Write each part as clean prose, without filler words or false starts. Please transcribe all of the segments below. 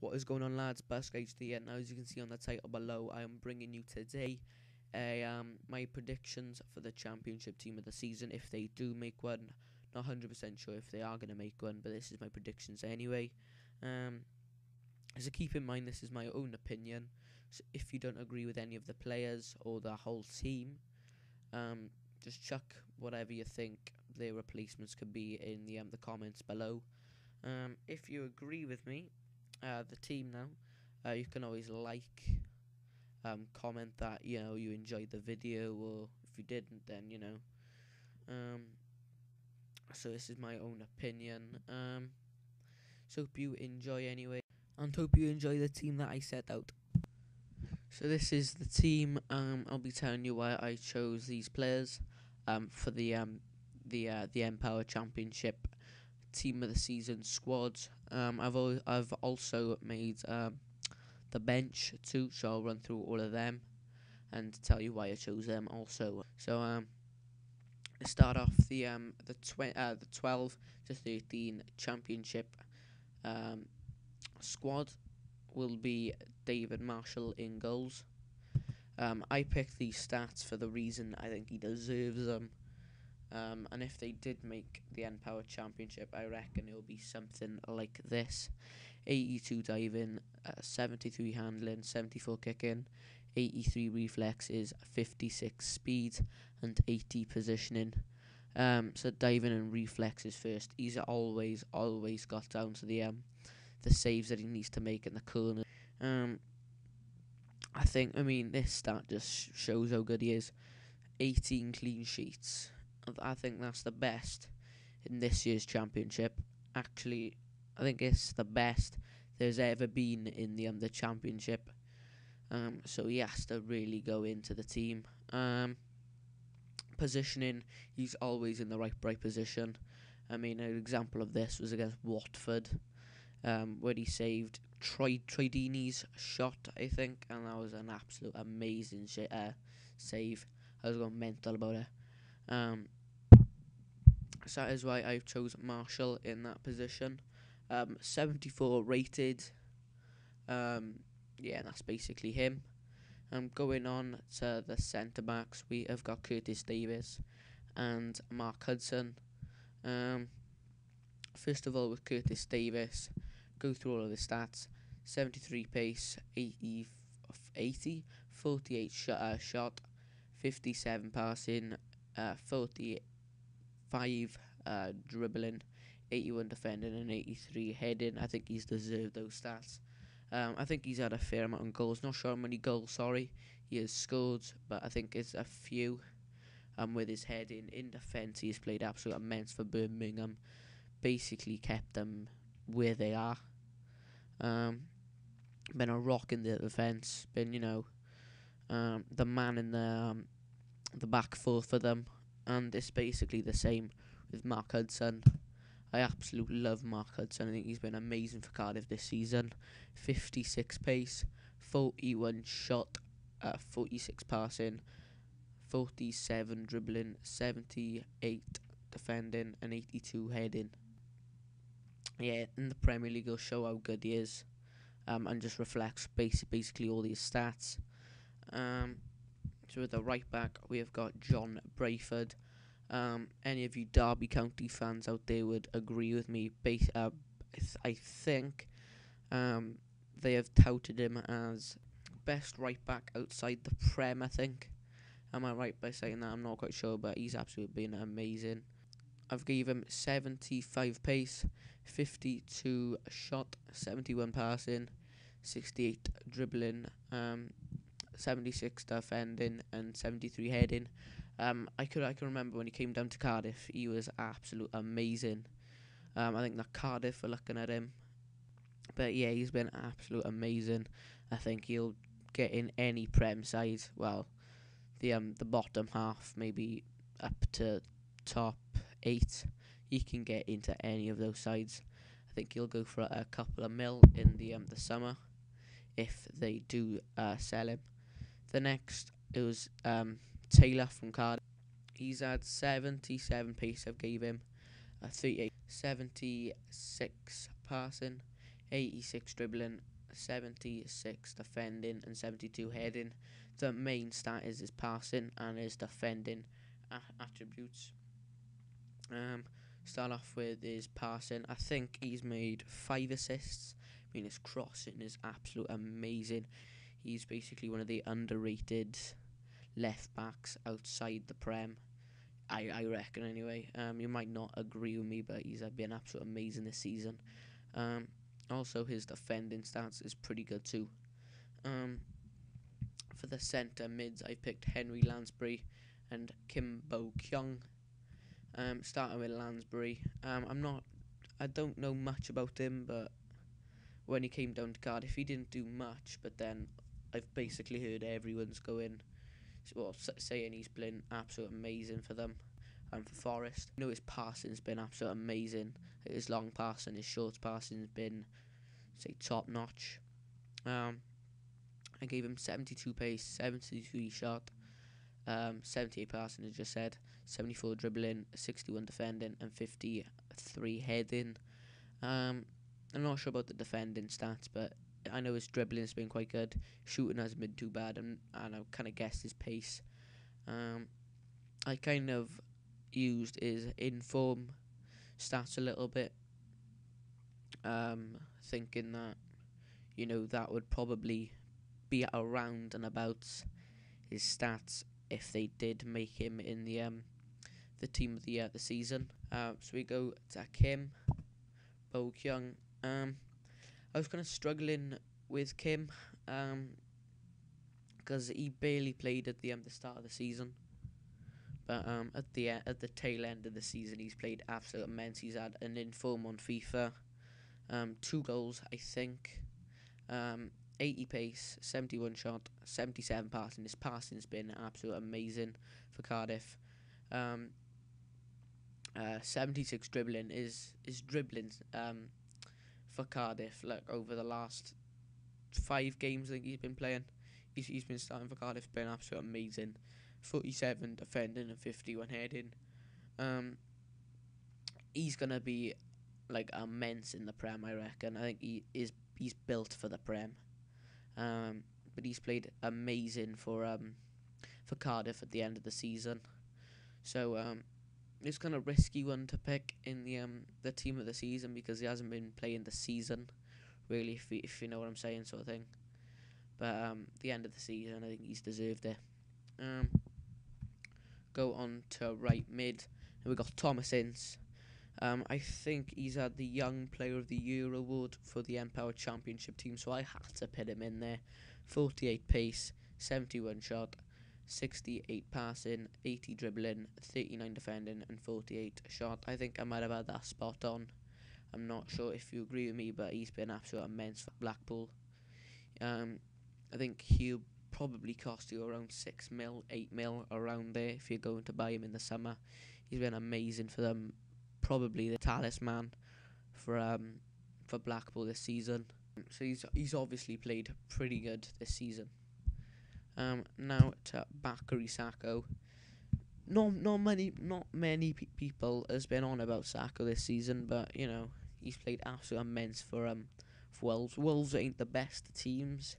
What is going on, lads? Basquage here. Now, as you can see on the title below, I am bringing you today my predictions for the championship team of the season. If they do make one, not 100% sure if they are going to make one, but this is my predictions anyway. So keep in mind, this is my own opinion. So if you don't agree with any of the players or the whole team, just chuck whatever you think their replacements could be in the comments below. If you agree with me, the team now, you can always comment that you enjoyed the video, or if you didn't, then so this is my own opinion. So hope you enjoy anyway, and hope you enjoy the team that I set out. So this is the team. I'll be telling you why I chose these players for the Empower Championship Team of the Season squads. I've also made the bench too, so I'll run through all of them and tell you why I chose them also. So let's start off the 12 to 13 championship squad will be David Marshall in goals. I picked these stats for the reason I think he deserves them. And if they did make the Empower Championship, I reckon it'll be something like this: 82 diving, 73 handling, 74 kicking, 83 reflexes, 56 speed, and 80 positioning. So diving and reflexes first. He's always got down to the saves that he needs to make in the corner. I mean this stat just shows how good he is. 18 clean sheets. I think that's the best in this year's championship. Actually, I think it's the best there's ever been in the championship. So he has to really go into the team. Positioning, he's always in the right position. I mean, an example of this was against Watford, where he saved Tridini's shot, I think, and that was an absolute amazing save. I was going mental about it. So that is why I chose Marshall in that position. 74 rated. Yeah, that's basically him. Going on to the centre backs, we have got Curtis Davis and Mark Hudson. First of all, with Curtis Davis, go through all of the stats: 73 pace, 48 shot, 57 passing, 45 dribbling, 81 defending, and 83 heading. I think he's deserved those stats. I think he's had a fair amount of goals. Not sure how many goals, he has scored, but I think it's a few. With his heading in defence, he's played absolute immense for Birmingham. Basically kept them where they are. Been a rock in the defence. Been the man in the back four for them. And it's basically the same with Mark Hudson. I absolutely love Mark Hudson. I think he's been amazing for Cardiff this season. 56 pace, 41 shot, 46 passing, 47 dribbling, 78 defending, and 82 heading. Yeah, in the Premier League will show how good he is, and just reflects basically all these stats. So with the right back, we have got John Brayford. Any of you Derby County fans out there would agree with me. I think they have touted him as best right back outside the Prem, I think. Am I right by saying that? I'm not quite sure, but he's absolutely been amazing. I've gave him 75 pace, 52 shot, 71 passing, 68 dribbling, 76 defending, and 73 heading. I can remember when he came down to Cardiff, he was absolute amazing. I think that Cardiff are looking at him, but yeah, he's been absolute amazing. I think he'll get in any Prem side. Well, the bottom half, maybe up to top 8. He can get into any of those sides. I think he'll go for a couple of mil in the summer if they do sell him. The next is Taylor from Cardiff. He's had 77 pace. I've gave him 38, 76 passing, 86 dribbling, 76 defending and 72 heading. The main stat is his passing and his defending attributes. Start off with his passing. I think he's made 5 assists. I mean, his crossing is absolutely amazing. He's basically one of the underrated left backs outside the Prem. I reckon anyway. You might not agree with me, but he's been absolutely amazing this season. Also, his defending stats is pretty good too. For the centre mids, I picked Henry Lansbury and Kim Bo Kyung. Starting with Lansbury, I don't know much about him, but when he came down to Cardiff, he didn't do much. But then I've basically heard everyone's saying he's been absolutely amazing for them and for Forest. I know his passing's been absolutely amazing. His long pass and his short passing's been, say, top notch. I gave him 72 pace, 73 shot, 78 passing, as I just said, 74 dribbling, 61 defending, and 53 heading. I'm not sure about the defending stats, but I know his dribbling has been quite good. Shooting hasn't been too bad, and I kind of guessed his pace. I kind of used his inform stats a little bit, thinking that, that would probably be around and about his stats if they did make him in the team of the season. So we go to Kim Bo Kyung. I was kind of struggling with Kim because he barely played at the start of the season, but at the tail end of the season he's played absolutely immense. He's had an inform on FIFA, 2 goals I think, 80 pace, 71 shot, 77 passing. His passing's been absolutely amazing for Cardiff. 76 dribbling is dribbling for Cardiff, like over the last 5 games I think he's been playing. He's been starting for Cardiff, been absolutely amazing. 47 defending and 51 heading. He's gonna be like immense in the Prem, I reckon. I think he's built for the Prem. But he's played amazing for Cardiff at the end of the season. So it's kind of risky one to pick in the team of the season because he hasn't been playing the season, really, if you know what I'm saying, sort of thing. But the end of the season, I think he's deserved it. Go on to right mid, and we got Thomas Ince. I think he's had the Young Player of the Year award for the Empower Championship team, so I had to put him in there. 48 pace, 71 shot, 68 passing, 80 dribbling, 39 defending, and 48 shot. I think I might have had that spot on. I'm not sure if you agree with me, but he's been absolutely immense for Blackpool. I think he'll probably cost you around 6 mil, 8 mil, around there if you're going to buy him in the summer. He's been amazing for them. Probably the talisman for Blackpool this season. So he's obviously played pretty good this season. Now to Bakary Sakho. Not many people has been on about Sakho this season, but he's played absolutely immense for Wolves. Wolves ain't the best teams.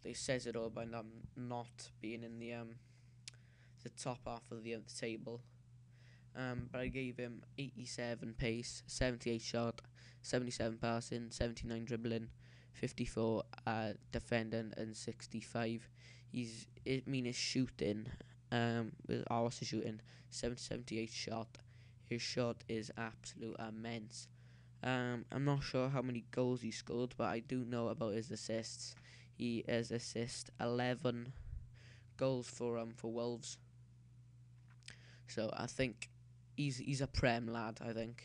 They says it all by them not being in the top half of the table. But I gave him 87 pace, 78 shot, 77 passing, 79 dribbling, 54 defending, and 65. His shooting, what's his shooting? 78 shot. His shot is absolute immense. I'm not sure how many goals he scored, but I do know about his assists. He has assisted 11 goals for Wolves. So I think he's a Prem lad. I think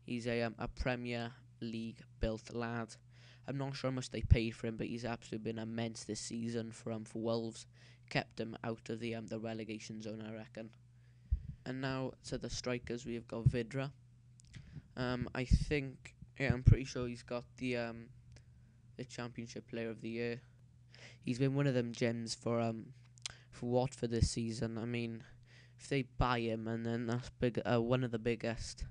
he's a Premier League built lad. I'm not sure how much they paid for him, but he's absolutely been immense this season for Wolves. Kept him out of the relegation zone, I reckon. And now to the strikers, we've got Vidra. I think, I'm pretty sure he's got the Championship Player of the Year. He's been one of them gems for Watford this season. I mean, if they buy him, and then that's one of the biggest,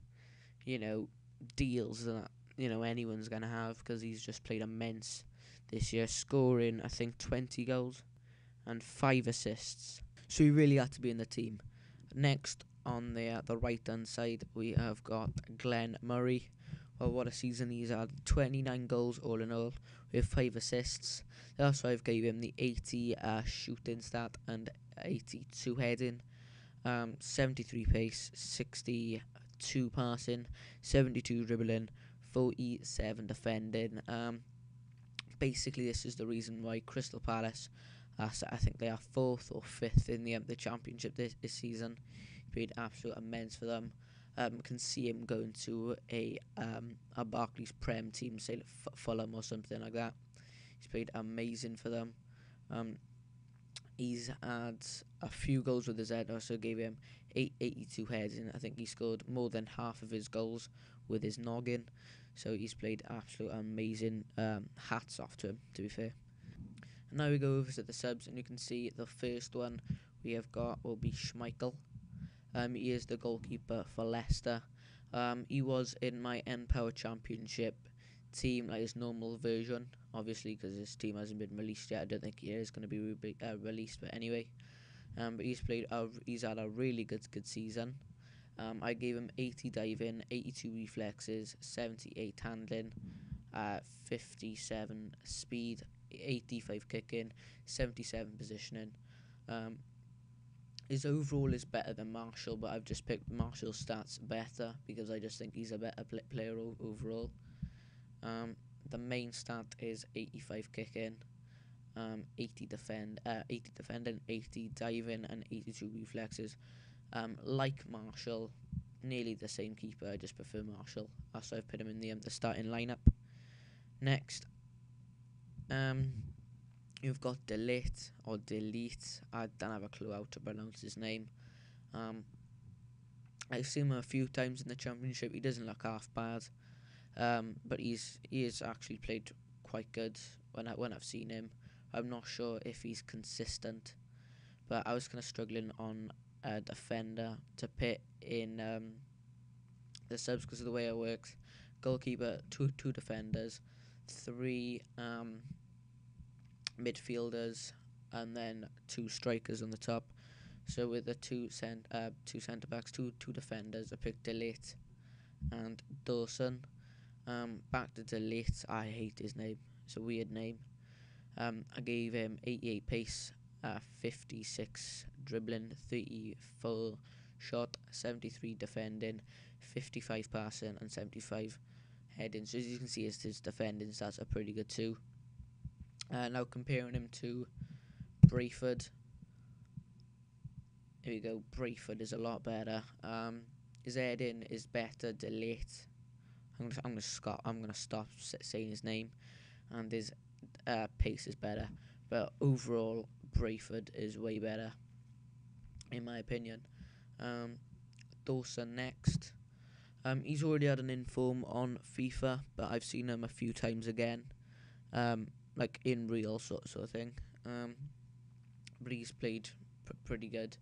deals that anyone's gonna have, because he's just played immense this year, scoring I think 20 goals and 5 assists. So he really had to be in the team. Next on the right hand side, we have got Glenn Murray. Well, what a season he's had! 29 goals all in all, with 5 assists. That's why I've gave him the 80 shooting stat and 82 heading. 73 pace, 62 passing, 72 dribbling, 47 defending. Basically, this is the reason why Crystal Palace, I think they are 4th or 5th in the Championship this season. He played absolute immense for them. Can see him going to a Barclays Prem team, say like Fulham or something like that. He's played amazing for them. He's had a few goals with his head. Also gave him 82 heads, and I think he scored more than half of his goals with his noggin. So he's played absolute amazing. Hats off to him, to be fair. And now we go over to the subs, and you can see the first one we have got will be Schmeichel. He is the goalkeeper for Leicester. He was in my N-Power Championship team, like his normal version, obviously, because his team hasn't been released yet. I don't think he is going to be released, but anyway. But he's had a really good season. I gave him 80 diving, 82 reflexes, 78 handling, 57 speed, 85 kicking, 77 positioning. His overall is better than Marshall, but I've just picked Marshall's stats better because I just think he's a better player overall. The main stat is 85 kicking, 80 defending, 80 diving, and 82 reflexes. Like Marshall, nearly the same keeper. I just prefer Marshall. So I've put him in the starting lineup. Next, you've got Delete. I don't have a clue how to pronounce his name. I've seen him a few times in the Championship. He doesn't look half bad, but he is actually played quite good when I've seen him. I'm not sure if he's consistent, but I was kind of struggling on a defender to put in the subs because of the way it works. Goalkeeper, two defenders, 3 midfielders, and then 2 strikers on the top. So with the two centre backs, two defenders, I picked Delete and Dawson. Back to Delete. I hate his name. It's a weird name. I gave him 88 pace, 56 dribbling, 34 shot, 73 defending, 55 passing, and 75 heading. So as you can see, his defending stats are pretty good too. Now comparing him to Brayford. Here we go. Brayford is a lot better. His heading is better. Delete. I'm gonna stop saying his name, and his pace is better. But overall, Brayford is way better, in my opinion. Dawson next. He's already had an inform on FIFA, but I've seen him a few times again, like in real sort of thing. But he's played pretty good.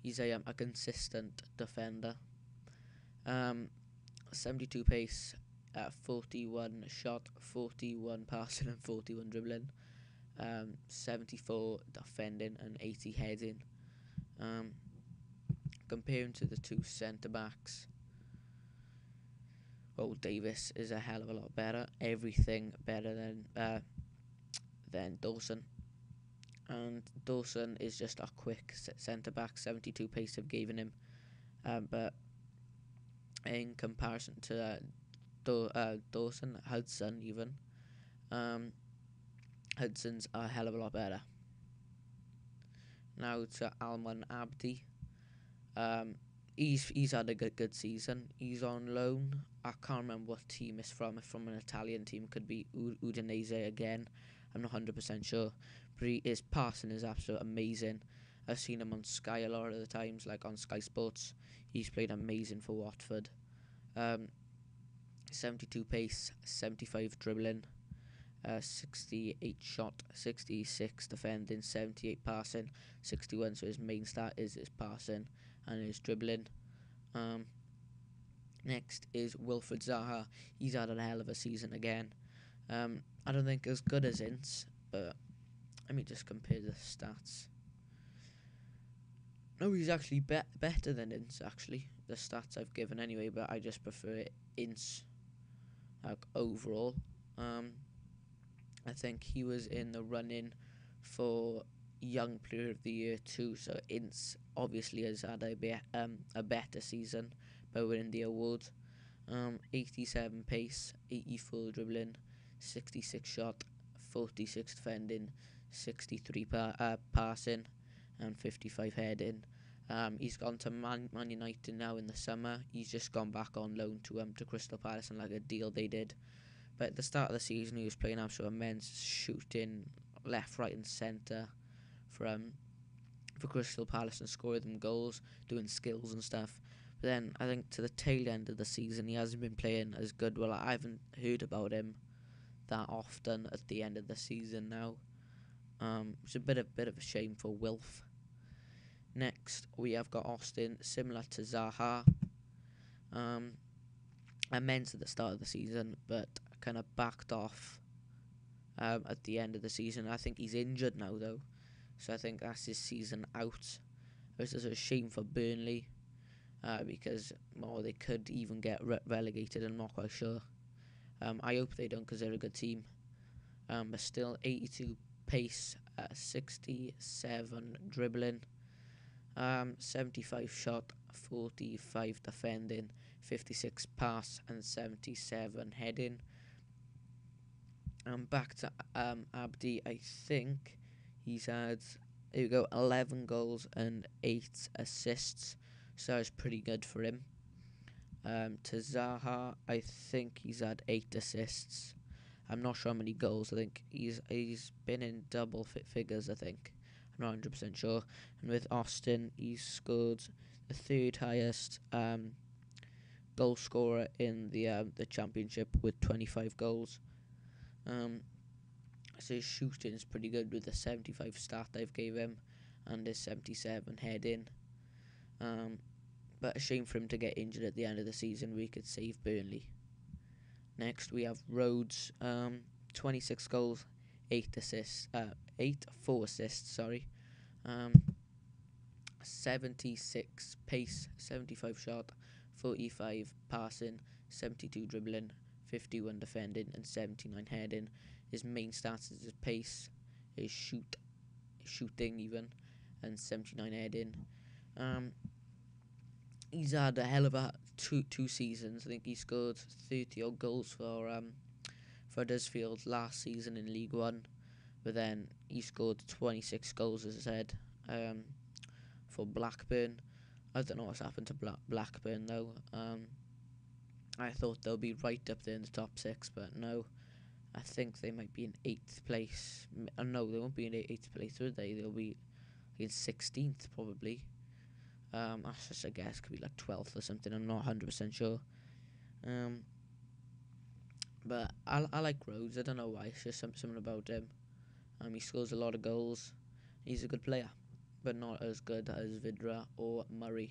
He's a consistent defender. 72 pace, 41 shot, 41 passing, and 41 dribbling. 74 defending and 80 heading. Comparing to the 2 centre backs, well, Davis is a hell of a lot better. Everything better than Dawson. And Dawson is just a quick centre back. 72 pace I've given him, but in comparison to Dawson, Hudson even, Hudson's a hell of a lot better. Now to Alman Abdi. He's had a good season. He's on loan. I can't remember what team it's from. It's from an Italian team. Could be Udinese again. I'm not 100% sure. But his passing is absolutely amazing. I've seen him on Sky a lot of the times, like on Sky Sports. He's played amazing for Watford. 72 pace, 75 dribbling, 68 shot, 66 defending, 78 passing, 61. So his main stat is his passing and his dribbling. Next is Wilfred Zaha. He's had a hell of a season again. I don't think as good as Ince, but let me just compare the stats. No, he's actually better than Ince, actually. The stats I've given anyway, but I just prefer Ince, like, overall. I think he was in the running for Young Player of the Year too, so Ince obviously has had a better season by winning the award. 87 pace, 84 dribbling, 66 shot, 46 defending, 63 passing, and 55 heading. He's gone to Man United now in the summer. He's just gone back on loan to Crystal Palace and like a deal they did. But at the start of the season, he was playing absolute immense, shooting left, right, and centre for Crystal Palace and scoring them goals, doing skills and stuff. But then I think to the tail end of the season, he hasn't been playing as good. Well, I haven't heard about him that often at the end of the season now. It's a bit of a shame for Wilf. Next, we have got Austin, similar to Zaha. Immense at the start of the season, but kind of backed off at the end of the season. I think he's injured now, though, so I think that's his season out. This is a shame for Burnley, because they could even get relegated. I'm not quite sure. I hope they don't, because they're a good team. But still, 82 pace, 67 dribbling, 75 shot, 45 defending, 56 pass, and 77 heading. Back to Abdi. I think he's had 11 goals and 8 assists, so it's pretty good for him. To Zaha, I think he's had 8 assists. I'm not sure how many goals. I think he's been in double figures, I think. I'm not 100% sure. And with Austin, he's scored the third highest goal scorer in the championship with 25 goals. So his shooting is pretty good with the 75 stat I've gave him and his 77 heading. But a shame for him to get injured at the end of the season. We could save Burnley. Next we have Rhodes, 26 goals, 4 assists, 76 pace, 75 shot, 45 passing, 72 dribbling, 51 defending, and 79 heading. His main stats is his pace, his shooting even, and 79 heading. He's had a hell of a two seasons. I think he scored 30 odd goals for Huddersfield last season in League One, but then he scored 26 goals, as I said, for Blackburn. I don't know what's happened to Blackburn though. I thought they'll be right up there in the top 6, but no. I think they might be in 8th place. No, they won't be in 8th place, would they? They'll be in 16th probably. That's just a guess. Could be like 12th or something. I'm not 100% sure. But I like Rhodes. I don't know why. It's just something about him. He scores a lot of goals. He's a good player, but not as good as Vidra or Murray.